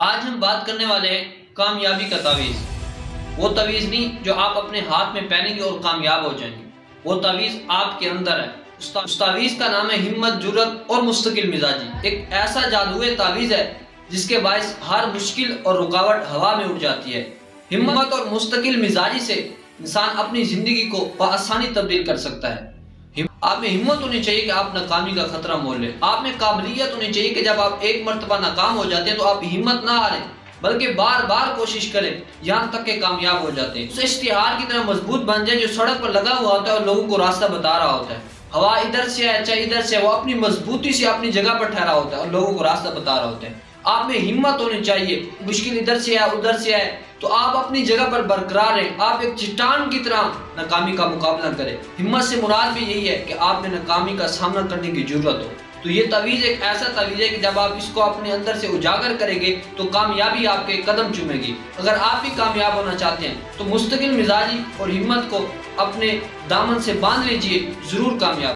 آج ہم بات کرنے والے ہیں کامیابی کا تعویذ۔ وہ تعویذ نہیں جو آپ اپنے ہاتھ میں پہنیں گے اور کامیاب ہو جائیں گے، وہ تعویذ آپ کے اندر ہے۔ اس تعویذ کا نام ہے ہمت، جرأت اور مستقل مزاجی۔ ایک ایسا جادوئی تعویذ ہے جس کے باعث ہر مشکل اور رکاوٹ ہوا میں اڑ جاتی ہے۔ ہمت اور مستقل مزاجی سے انسان اپنی زندگی کو بآسانی تبدیل کر سکتا ہے۔ آپ میں ہمت ہونی چاہیے کہ آپ ناکامی کا خطرہ مول لیں۔ آپ میں قابلیت ہونی چاہیے کہ جب آپ ایک مرتبہ ناکام ہو جاتے ہیں تو آپ ہمت نہ ہاریں بلکہ بار بار کوشش کریں یہاں تک کہ کامیاب ہو جاتے ہیں۔ اس اشتہار کی طرح مضبوط بن جائیں جو سڑک پر لگا ہوا ہوتا ہے اور لوگوں کو راستہ بتا رہا ہوتا ہے۔ ہوا ادھر سے ہے چاہے ادھر سے ہے، وہ اپنی مضبوطی سے اپنی جگہ پر ٹھہرا ہوتا ہے اور لوگوں کو راستہ بتا رہا ہوتا ہے۔ آپ میں ہمت ہونی چاہیے، مشکل ادھر سے ہے ادھر سے ہے تو آپ اپنی جگہ پر برقرار رہیں۔ آپ ایک چٹان کی طرح ناکامی کا مقابلہ کریں۔ ہمت سے مراد بھی یہی ہے کہ آپ میں ناکامی کا سامنا کرنے کی ضرورت ہو۔ تو یہ تعویذ ایک ایسا تعویذ ہے کہ جب آپ اس کو اپنے اندر سے اجاگر کریں گے تو کامیابی آپ کے قدم چومے گی۔ اگر آپ بھی کامیاب ہونا چاہتے ہیں تو مستقل مزاجی اور ہمت کو اپنے دامن سے باندھ لیجئے، ضرور کامیاب